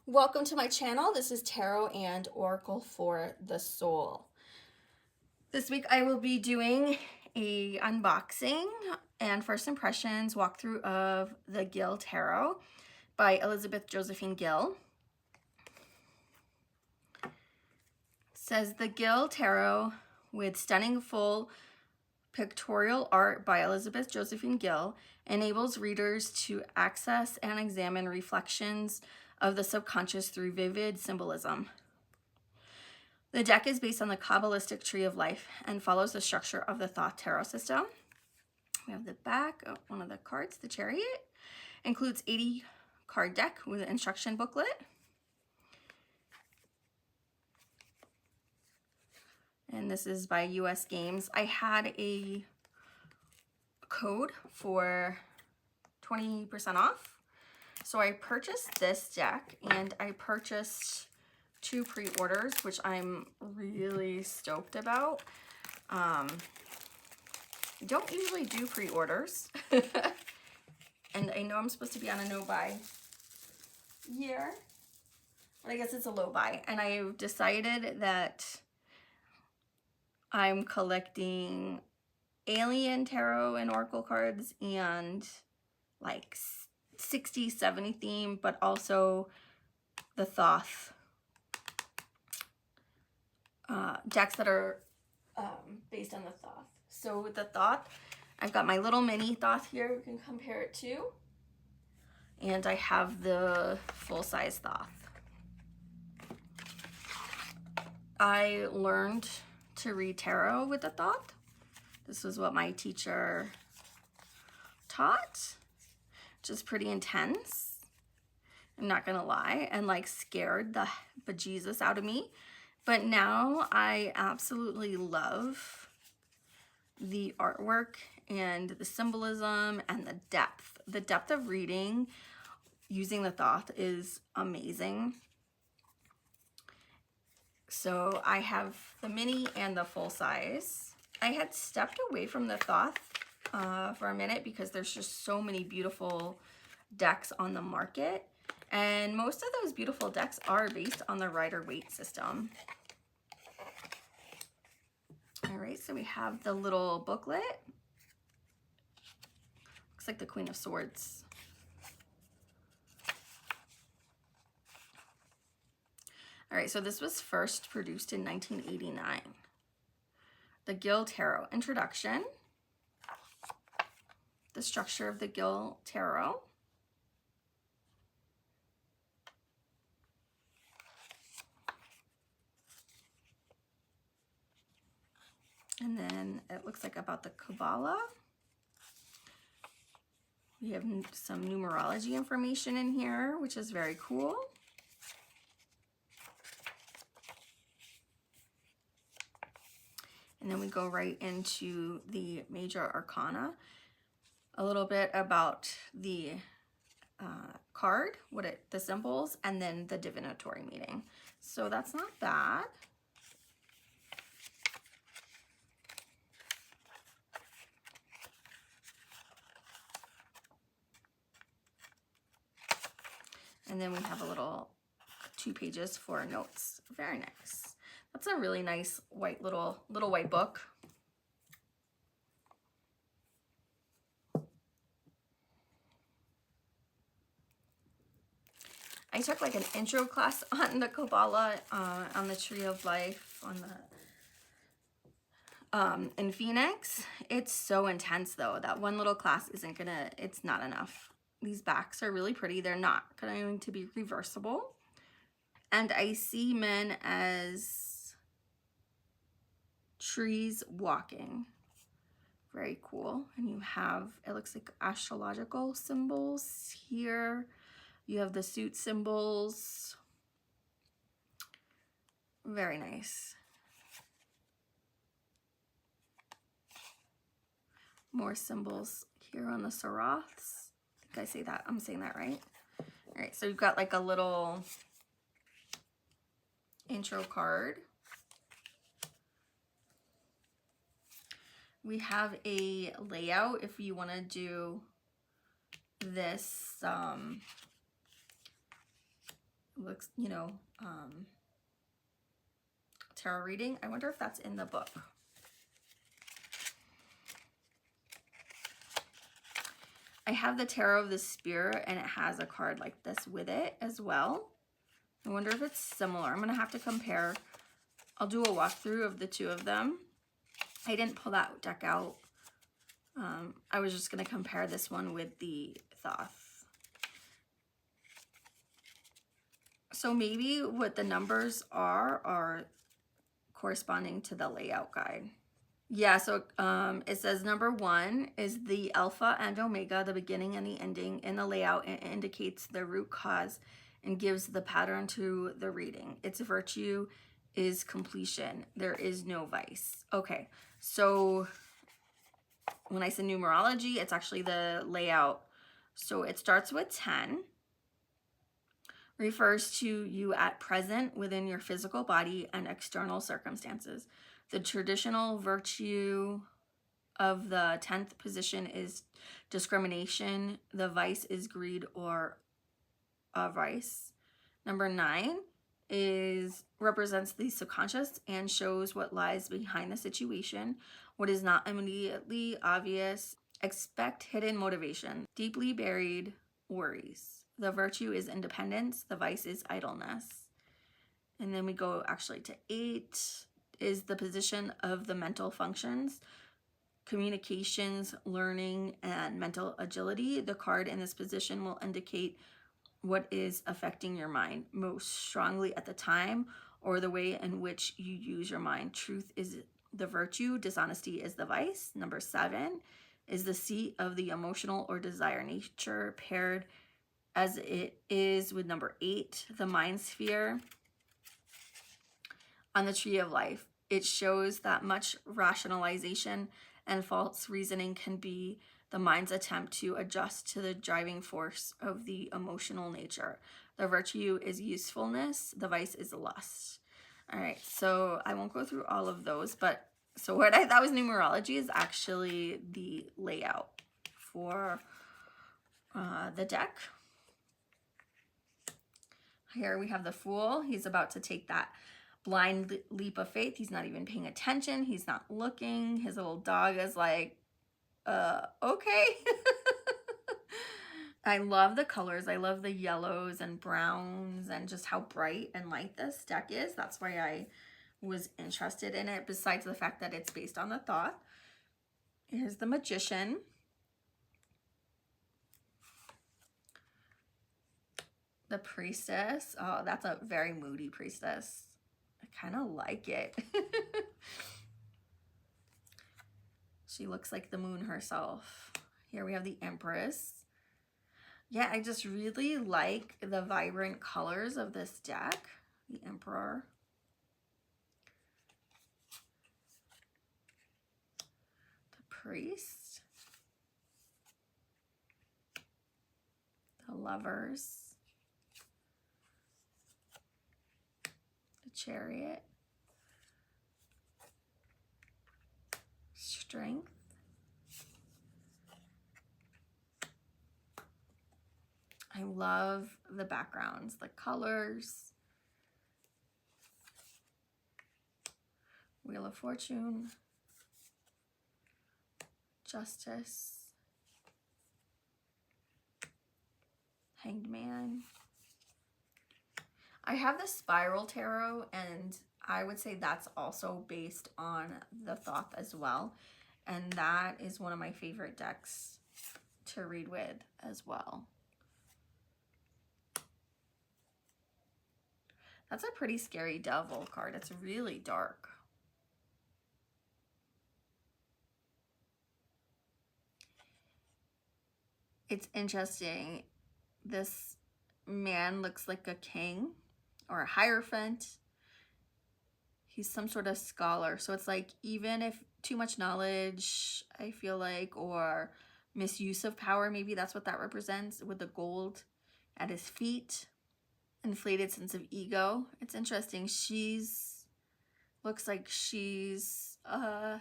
Welcome to my channel. This is Tarot and Oracle for the Soul. This week I will be doing a unboxing and first impressions walkthrough of the Gill Tarot by Elizabeth Josephine Gill. It says the Gill Tarot with stunning full pictorial art by Elizabeth Josephine Gill enables readers to access and examine reflections of the subconscious through vivid symbolism. The deck is based on the Kabbalistic tree of life and follows the structure of the Thoth tarot system. We have the back of one of the cards, the Chariot. Includes 80 card deck with an instruction booklet. And this is by US Games. I had a code for 20% off. So I purchased this deck and I purchased 2 pre-orders, which I'm really stoked about. I don't usually do pre-orders. And I know I'm supposed to be on a no-buy year, but I guess it's a low buy. And I've decided that I'm collecting alien tarot and oracle cards and like 60, 70 theme, but also the Thoth decks that are based on the Thoth. So with the Thoth, I've got my little mini Thoth here we can compare it to, and I have the full-size Thoth. I learned to read tarot with the Thoth. This was what my teacher taught, which is pretty intense, I'm not gonna lie, and like scared the bejesus out of me. But now I absolutely love the artwork and the symbolism and the depth. The depth of reading using the Thoth is amazing. So I have the mini and the full size. I had stepped away from the Thoth for a minute because there's just so many beautiful decks on the market, and most of those beautiful decks are based on the Rider-Waite system. All right, so we have the little booklet. Looks like the Queen of Swords. All right, so this was first produced in 1989. The Gill Tarot introduction. The structure of the Gill Tarot. And then it looks like about the Kabbalah. We have some numerology information in here, which is very cool. And then we go right into the major arcana. A little bit about the card, the symbols, and then the divinatory meaning. So that's not bad. And then we have a little 2 pages for notes. Very nice. That's a really nice white little white book. I took like an intro class on the Kabbalah, on the Tree of Life, on the in Phoenix. It's so intense though. That one little class isn't gonna, it's not enough. These backs are really pretty. They're not going to be reversible. And I see men as trees walking. Very cool. And you have, it looks like astrological symbols here. You have the suit symbols. Very nice. More symbols here on the Saraths. I think I say that, I'm saying that right. All right, so you've got like a little intro card. We have a layout if you want to do this looks, you know, tarot reading. I wonder if that's in the book. I have the Tarot of the Spirit, and it has a card like this with it as well. I wonder if it's similar. I'm going to have to compare. I'll do a walkthrough of the two of them. I didn't pull that deck out. I was just going to compare this one with the Thoth. So maybe what the numbers are corresponding to the layout guide. Yeah, so it says number 1 is the alpha and omega, the beginning and the ending. In the layout, it indicates the root cause and gives the pattern to the reading. Its virtue is completion. There is no vice. Okay, so when I say numerology, it's actually the layout. So it starts with 10, refers to you at present within your physical body and external circumstances. The traditional virtue of the 10th position is discrimination. The vice is greed or avarice. Number 9 represents the subconscious and shows what lies behind the situation, what is not immediately obvious. Expect hidden motivation, deeply buried worries. The virtue is independence. The vice is idleness. And then we go actually to 8 is the position of the mental functions, communications, learning, and mental agility. The card in this position will indicate what is affecting your mind most strongly at the time, or the way in which you use your mind. Truth is the virtue, dishonesty is the vice. Number 7 is the seat of the emotional or desire nature, paired as it is with number 8, the mind sphere on the tree of life. It shows that much rationalization and false reasoning can be the mind's attempt to adjust to the driving force of the emotional nature. The virtue is usefulness. The vice is lust. All right, so I won't go through all of those, but so what I thought was numerology is actually the layout for the deck. Here we have the Fool. He's about to take that blind leap of faith. He's not even paying attention. He's not looking. His little dog is like, okay. I love the colors. I love the yellows and browns and just how bright and light this deck is. That's why I was interested in it, besides the fact that it's based on the Thoth. Here's the Magician. The Priestess. Oh, that's a very moody priestess. I kind of like it. She looks like the moon herself. Here we have the Empress. Yeah, I just really like the vibrant colors of this deck. The Emperor. The Priest. The Lovers. The Chariot. Strength. I love the backgrounds, the colors. Wheel of Fortune. Justice. Hanged Man. I have the Spiral Tarot, and I would say that's also based on the Thoth as well. And that is one of my favorite decks to read with as well. That's a pretty scary devil card. It's really dark. It's interesting. This man looks like a king or a hierophant. He's some sort of scholar. So it's like, even if too much knowledge, I feel like, or misuse of power, maybe that's what that represents with the gold at his feet. Inflated sense of ego. It's interesting. Looks like she's a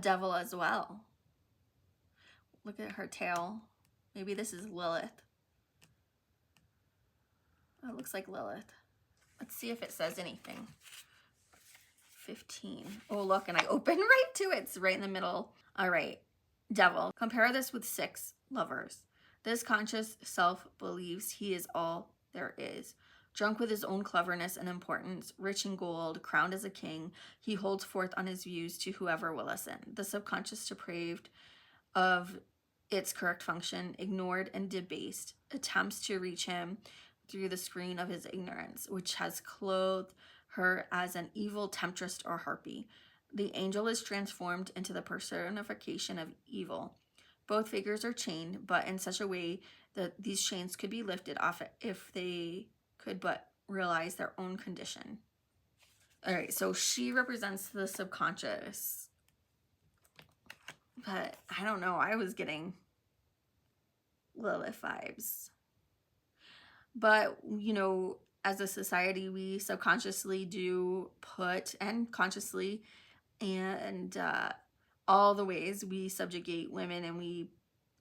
devil as well. Look at her tail. Maybe this is Lilith. Oh, it looks like Lilith. Let's see if it says anything. 15. Oh, look, and I open right to it. It's right in the middle. All right, Devil. Compare this with 6 lovers. This conscious self believes he is all there is. Drunk with his own cleverness and importance, rich in gold, crowned as a king, he holds forth on his views to whoever will listen. The subconscious, depraved of its correct function, ignored and debased, attempts to reach him through the screen of his ignorance, which has clothed her as an evil temptress or harpy. The angel is transformed into the personification of evil. Both figures are chained, but in such a way that these chains could be lifted off if they could but realize their own condition. All right, so she represents the subconscious. But I don't know, I was getting Lilith vibes. But, you know, as a society, we subconsciously do put, and consciously, and all the ways we subjugate women, and we,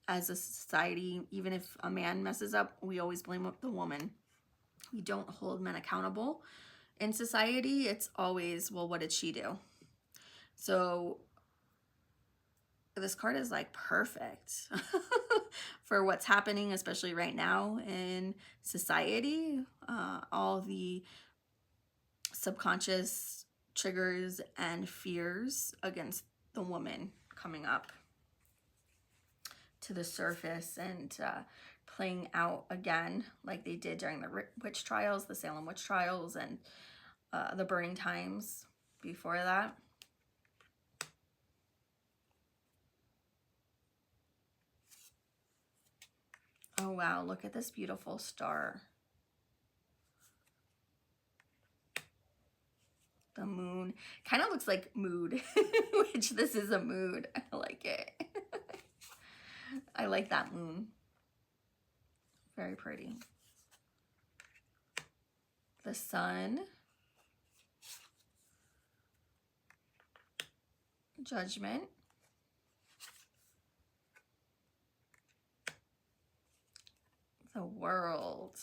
as a society, even if a man messes up, we always blame the woman. We don't hold men accountable. In society, it's always, well, what did she do? So this card is like perfect for what's happening, especially right now in society. All the subconscious triggers and fears against the woman coming up to the surface and playing out again like they did during the witch trials, the Salem witch trials, and the burning times before that. Oh wow, look at this beautiful star. The moon kind of looks like mood, which this is a mood. I like it. I like that moon. Very pretty. The sun. Judgment. The world.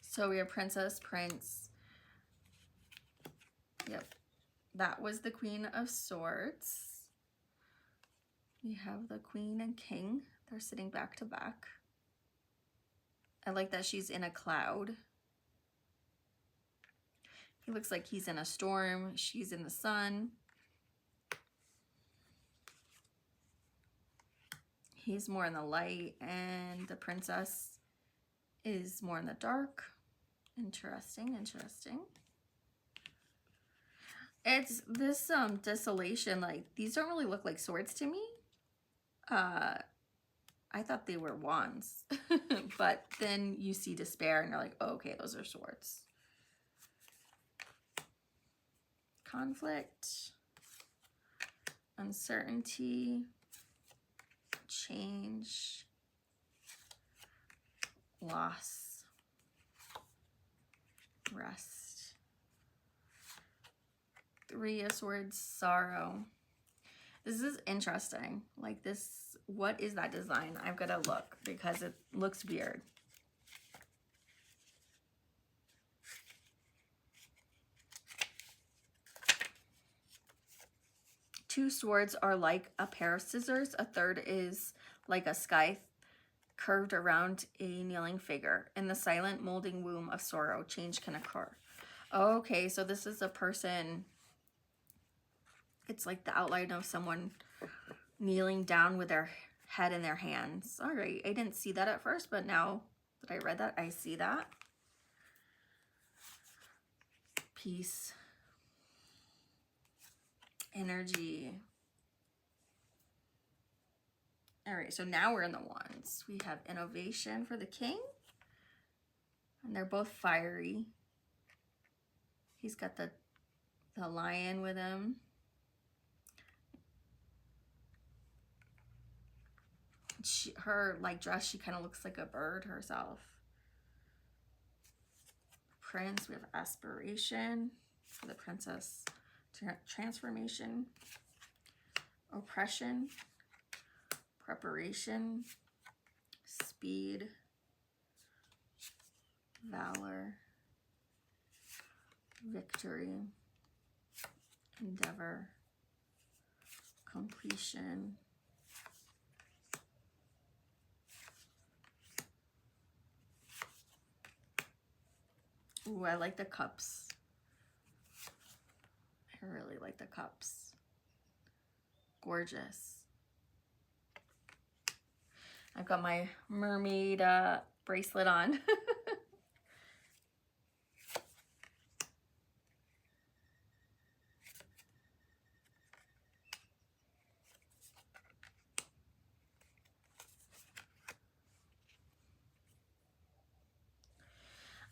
So we have Princess, Prince. Yep. That was the Queen of Swords. We have the Queen and King. They're sitting back to back. I like that she's in a cloud. He looks like he's in a storm. She's in the sun. He's more in the light, and the princess is more in the dark. Interesting, interesting. It's this desolation, like these don't really look like swords to me. I thought they were wands, but then you see despair and you're like, oh, okay, those are swords. Conflict, uncertainty, change, loss, rest. 3 of Swords, sorrow. This is interesting. Like this, what is that design? I've got to look because it looks weird. Two swords are like a pair of scissors. A third is like a scythe curved around a kneeling figure. In the silent molding womb of sorrow, change can occur. Okay, so this is a person. It's like the outline of someone kneeling down with their head in their hands. All right, I didn't see that at first, but now that I read that, I see that. Peace. Energy. All right, so now we're in the wands. We have innovation for the king. And they're both fiery. He's got the lion with him. Her like dress, she kind of looks like a bird herself. Prince, we have aspiration for the princess. Transformation. Oppression. Preparation. Speed. Valor. Victory. Endeavor. Completion. Ooh, I like the cups. I really like the cups. Gorgeous. I've got my mermaid bracelet on.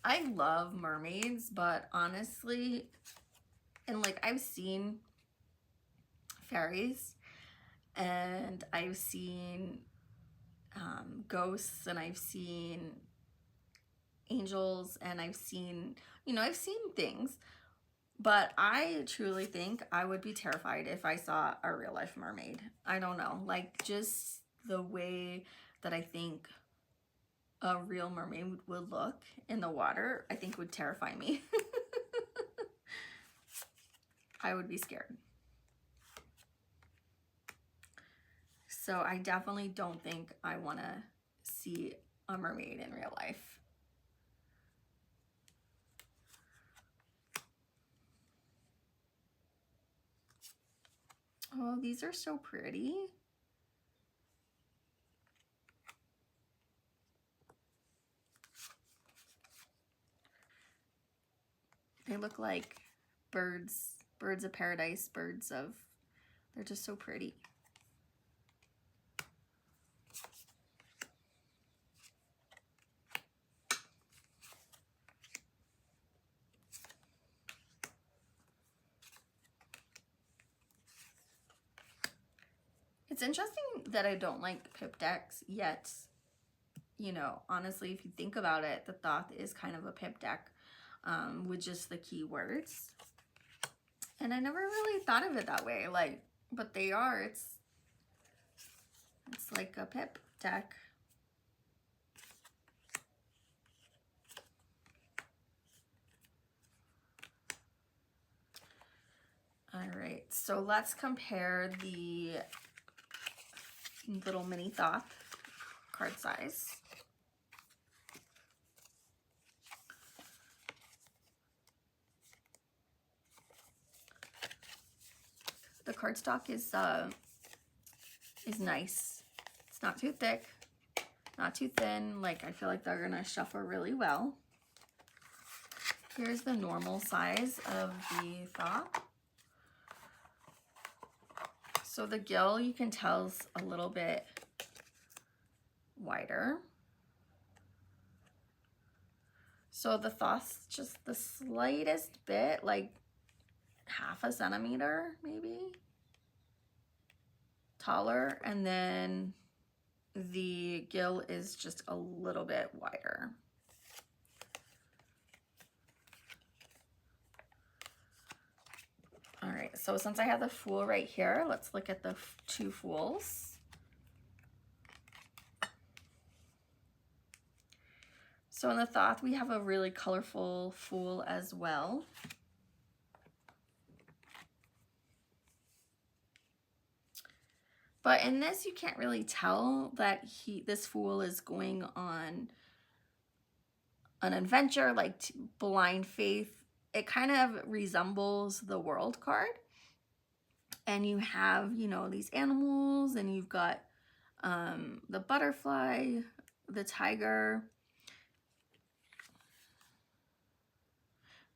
I love mermaids, but honestly, and like I've seen fairies and I've seen ghosts and I've seen angels and I've seen, I've seen things, but I truly think I would be terrified if I saw a real life mermaid. I don't know, like just the way that I think a real mermaid would look in the water, I think would terrify me. I would be scared. So I definitely don't think I want to see a mermaid in real life. Oh, these are so pretty. They look like birds of paradise, they're just so pretty. It's interesting that I don't like pip decks, yet, honestly, if you think about it, the Thoth is kind of a pip deck with just the keywords. And I never really thought of it that way, but they are. It's like a pip deck. All right, so let's compare the little mini Thoth card size. The cardstock is nice. It's not too thick, not too thin. Like, I feel like they're gonna shuffle really well. Here's the normal size of the Thoth. So the Gill, you can tell, is a little bit wider. So the Thoth's just the slightest bit, like half a centimeter maybe taller, and then the Gill is just a little bit wider. All right, so since I have the Fool right here, let's look at the two Fools. So in the Thoth, we have a really colorful Fool as well. But in this, you can't really tell that this Fool is going on an adventure, like blind faith. It kind of resembles the World card. And you have, these animals, and you've got the butterfly, the tiger.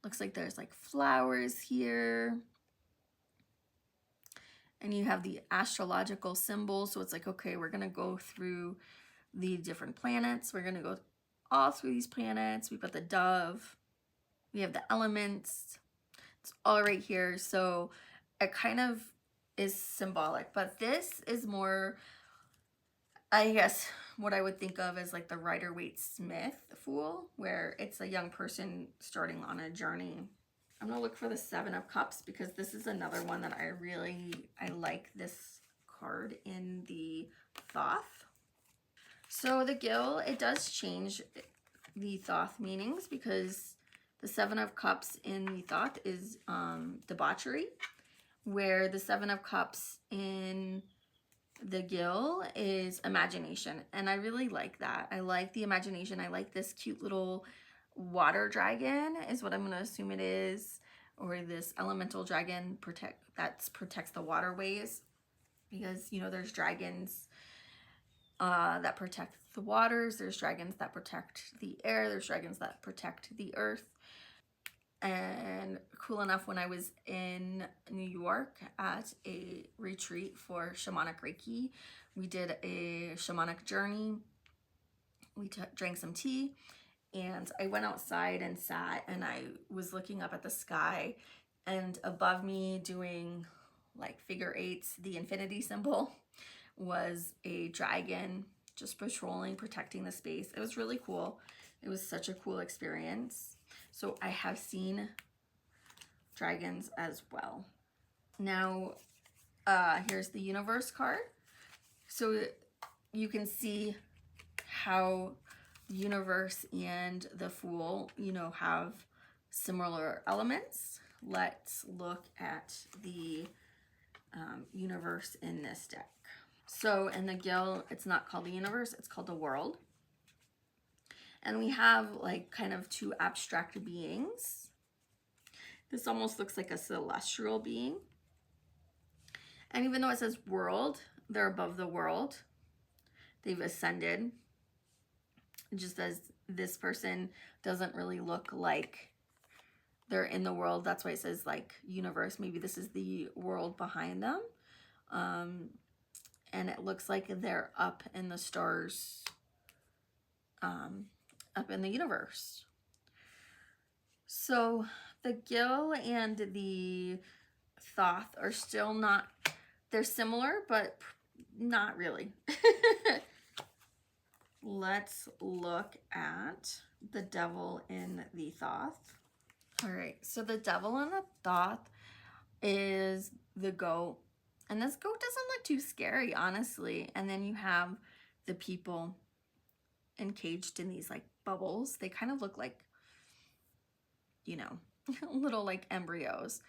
Looks like there's like flowers here. And you have the astrological symbols. So it's like, okay, we're going to go through the different planets. We're going to go all through these planets. We've got the dove, we have the elements, it's all right here. So it kind of is symbolic, but this is more, I guess, what I would think of as like the Rider-Waite-Smith Fool, where it's a young person starting on a journey. I'm gonna look for the Seven of Cups because this is another one that I like this card in the Thoth. So the Gill, it does change the Thoth meanings because the Seven of Cups in the Thoth is debauchery, where the Seven of Cups in the Gill is imagination. And I really like that. I like the imagination. I like this cute little water dragon is what I'm going to assume it is, or this elemental dragon protects the waterways, because you know there's dragons that protect the waters, there's dragons that protect the air, there's dragons that protect the earth. And cool enough, when I was in New York at a retreat for shamanic Reiki, we did a shamanic journey. We drank some tea, and I went outside and sat, and I was looking up at the sky, and above me doing like figure eights, the infinity symbol, was a dragon just patrolling, protecting the space. It was really cool. It was such a cool experience. So I have seen dragons as well. Now, here's the universe card. So you can see how the universe and the Fool, you know, have similar elements. Let's look at the universe in this deck. So in the Gill, it's not called the universe, it's called the world. And we have like kind of two abstract beings. This almost looks like a celestial being. And even though it says world, they're above the world. They've ascended. Just as this person doesn't really look like they're in the world. That's why it says like universe. Maybe this is the world behind them. And it looks like they're up in the stars, up in the universe. So the Gill and the Thoth are still not, they're similar, but not really. Let's look at the Devil in the Thoth. All right, so the Devil in the Thoth is the goat. And this goat doesn't look too scary, honestly. And then you have the people encaged in these like bubbles. They kind of look like, you know, little like embryos.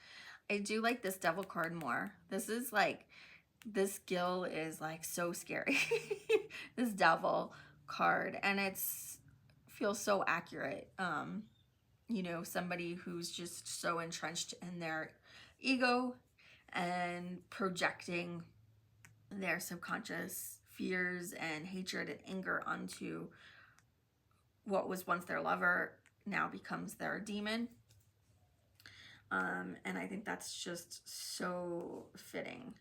I do like this devil card more. This is like, this Gill is like so scary. This devil card, and it's feels so accurate. You know, somebody who's just so entrenched in their ego and projecting their subconscious fears and hatred and anger onto what was once their lover now becomes their demon. And I think that's just so fitting.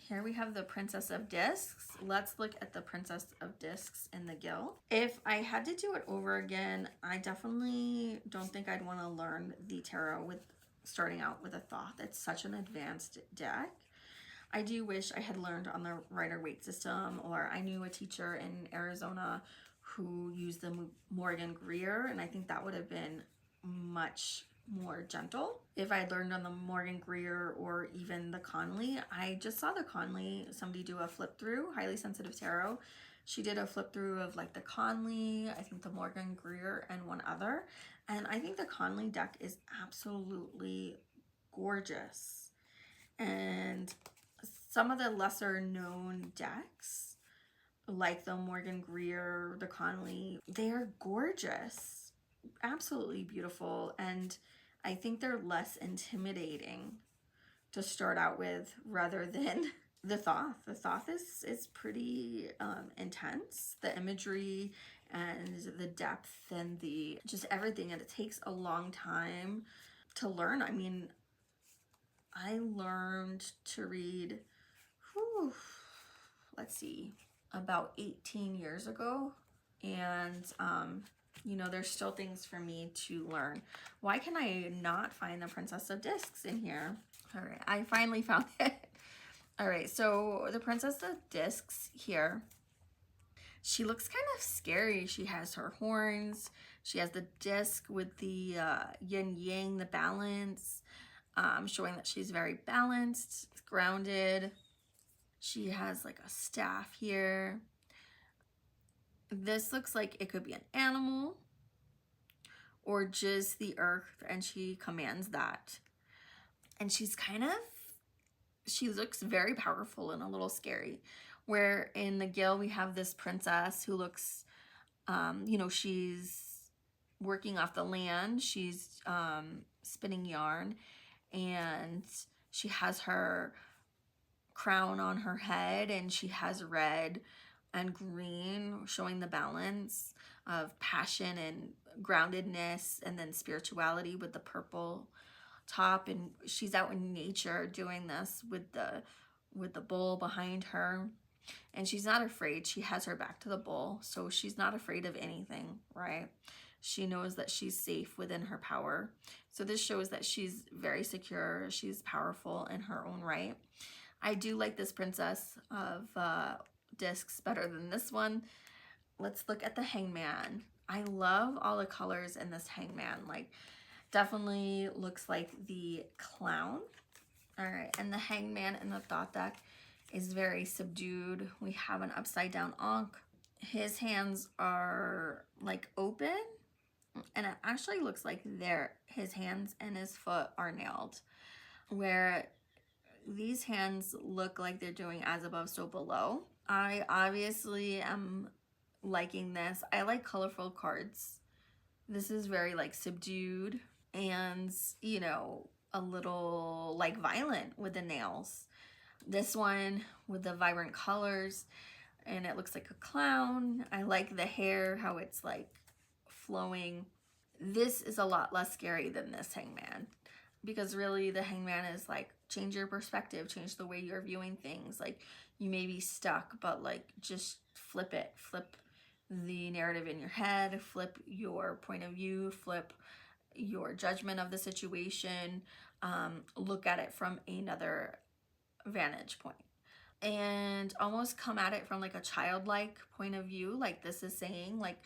Here we have the Princess of Discs. Let's look at the Princess of Discs in the Gill. If I had to do it over again, I definitely don't think I'd want to learn the tarot with starting out with a Thoth. It's such an advanced deck. I do wish I had learned on the Rider-Waite system, or I knew a teacher in Arizona who used the Morgan Greer, and I think that would have been much more gentle. If I had learned on the Morgan Greer or even the Conley, I just saw the Conley, somebody do a flip through, Highly Sensitive Tarot. She did a flip through of like the Conley, I think the Morgan Greer, and one other. And I think the Conley deck is absolutely gorgeous. And some of the lesser known decks, like the Morgan Greer, the Conley, they are gorgeous, absolutely beautiful. And I think they're less intimidating to start out with rather than the Thoth. The Thoth is pretty intense. The imagery and the depth and the just everything, and it takes a long time to learn. I mean, I learned to read, let's see, about 18 years ago. And, you know, there's still things for me to learn. Why can I not find the Princess of Discs in here? All right, I finally found it. All right, so the Princess of Discs here, she looks kind of scary. She has her horns. She has the disc with the yin yang, the balance, showing that she's very balanced, grounded. She has like a staff here. This looks like it could be an animal or just the earth, and she commands that. And she's kind of, she looks very powerful and a little scary. Where in the Gill, we have this princess who looks, you know, she's working off the land. She's spinning yarn, and she has her crown on her head, and she has red and green, showing the balance of passion and groundedness, and then spirituality with the purple top. And she's out in nature doing this with the bull behind her, and she's not afraid. She has her back to the bull, so she's not afraid of anything, right? She knows that she's safe within her power. So this shows that she's very secure. She's powerful in her own right. I do like this Princess of Discs better than this one. Let's look at the Hangman. I love all the colors in this Hangman. Like, definitely looks like the clown. All right, and the Hangman in the Thoth deck is very subdued. We have an upside down Ankh. His hands are like open, and it actually looks like his hands and his foot are nailed, where these hands look like they're doing as above, so below. I obviously am liking this. I like colorful cards. This is very like subdued and, you know, a little like violent with the nails. This one with the vibrant colors, and it looks like a clown. I like the hair, how it's like flowing. This is a lot less scary than this Hangman, because really the Hangman is like, change your perspective, change the way you're viewing things. Like, you may be stuck, but like, just flip it, flip the narrative in your head, flip your point of view, flip your judgment of the situation, look at it from another vantage point, and almost come at it from like a childlike point of view. Like, this is saying like,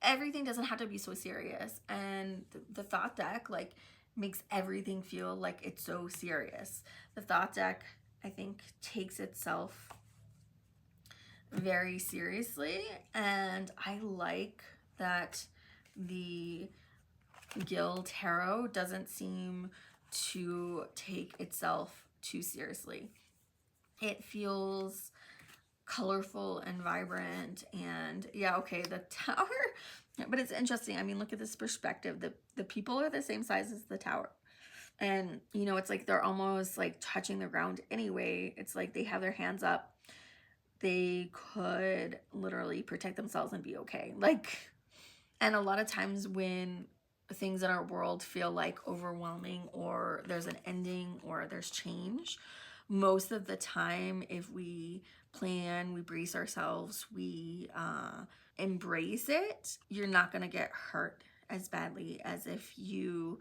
everything doesn't have to be so serious, and the Thoth deck like makes everything feel like it's so serious. The Thoth deck, I think, takes itself very seriously, and I like that the Gill Tarot doesn't seem to take itself too seriously. It feels colorful and vibrant, and yeah, okay, the tower, but it's interesting. I mean, look at this perspective. The people are the same size as the tower, and you know, it's like they're almost like touching the ground anyway. It's like they have their hands up. They could literally protect themselves and be okay. Like, and a lot of times when things in our world feel like overwhelming, or there's an ending, or there's change, most of the time, if we plan, we brace ourselves, we embrace it, you're not going to get hurt as badly as if you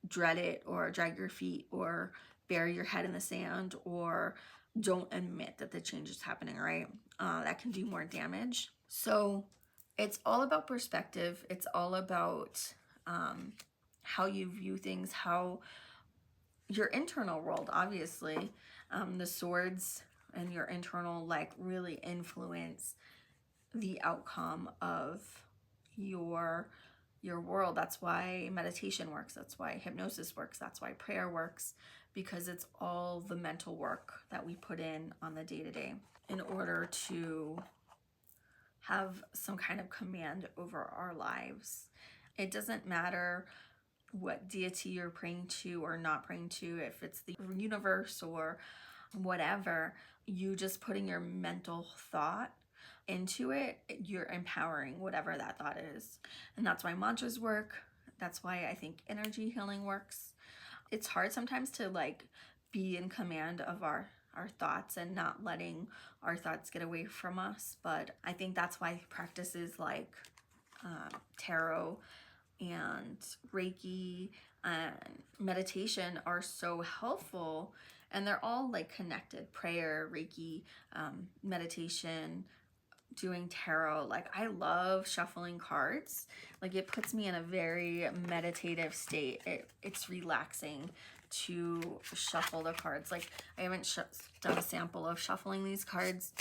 dread it, or drag your feet, or bury your head in the sand, or don't admit that the change is happening, right? That can do more damage. So it's all about perspective. It's all about how you view things, how your internal world, obviously, the swords and your internal like really influence the outcome of your world. That's why meditation works. That's why hypnosis works. That's why prayer works, because it's all the mental work that we put in on the day-to-day in order to have some kind of command over our lives. It doesn't matter what deity you're praying to or not praying to, if it's the universe or whatever, you just putting your mental thought into it, you're empowering whatever that thought is. And that's why mantras work. That's why I think energy healing works. It's hard sometimes to like be in command of our our thoughts and not letting our thoughts get away from us. But I think that's why practices like tarot and Reiki and meditation are so helpful, and they're all like connected. Prayer, Reiki, meditation, doing tarot. Like, I love shuffling cards. Like, it puts me in a very meditative state. It's relaxing to shuffle the cards. Like, I haven't done a sample of shuffling these cards.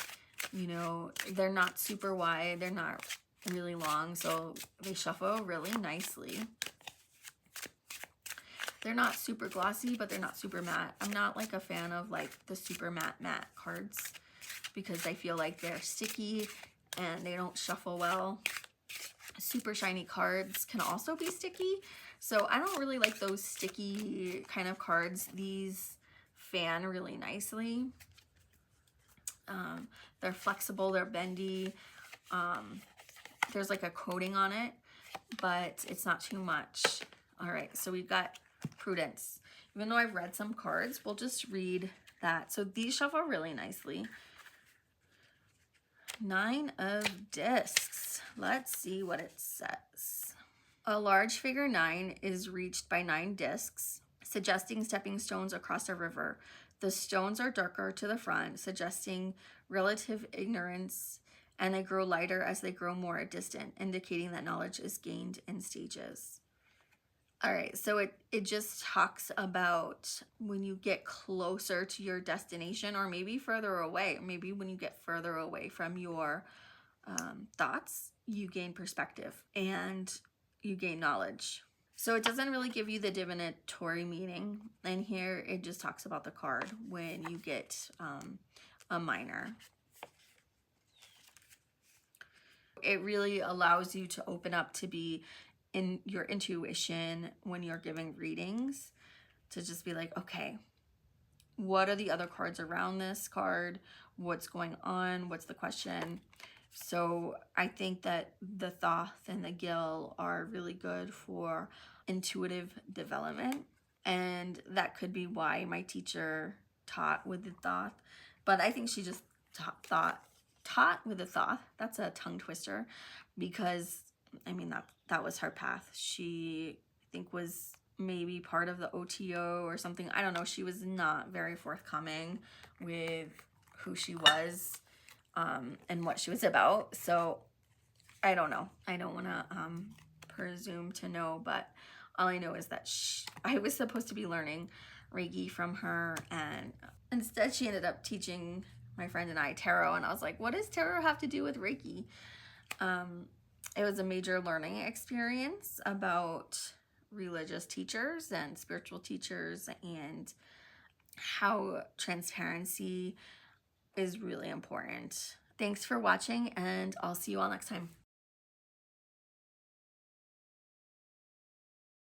You know, they're not super wide, they're not really long, so they shuffle really nicely. They're not super glossy, but they're not super matte. I'm not like a fan of like the super matte cards because I feel like they're sticky and they don't shuffle well. Super shiny cards can also be sticky, so I don't really like those sticky kind of cards. These fan really nicely. They're flexible, they're bendy. There's like a coating on it, but it's not too much. All right, so we've got Prudence. Even though I've read some cards, we'll just read that. So these shuffle really nicely. 9 of Discs. Let's see what it says. A large figure 9 is reached by 9 discs, suggesting stepping stones across a river. The stones are darker to the front, suggesting relative ignorance, and they grow lighter as they grow more distant, indicating that knowledge is gained in stages. All right, so it just talks about when you get closer to your destination, or maybe further away. Maybe when you get further away from your thoughts, you gain perspective and you gain knowledge. So it doesn't really give you the divinatory meaning. And here it just talks about the card when you get a minor. It really allows you to open up to be in your intuition when you're giving readings, to just be like, okay, what are the other cards around this card? What's going on? What's the question? So I think that the Thoth and the Gill are really good for intuitive development. And that could be why my teacher taught with the Thoth. But I think she just taught with the Thoth. That's a tongue twister, because I mean, that was her path. She, I think, was maybe part of the OTO or something. I don't know. She was not very forthcoming with who she was and what she was about. So I don't know. I don't want to presume to know, but all I know is that I was supposed to be learning Reiki from her, and instead she ended up teaching my friend and I tarot, and I was like, what does tarot have to do with Reiki? It was a major learning experience about religious teachers and spiritual teachers, and how transparency is really important. Thanks for watching, and I'll see you all next time.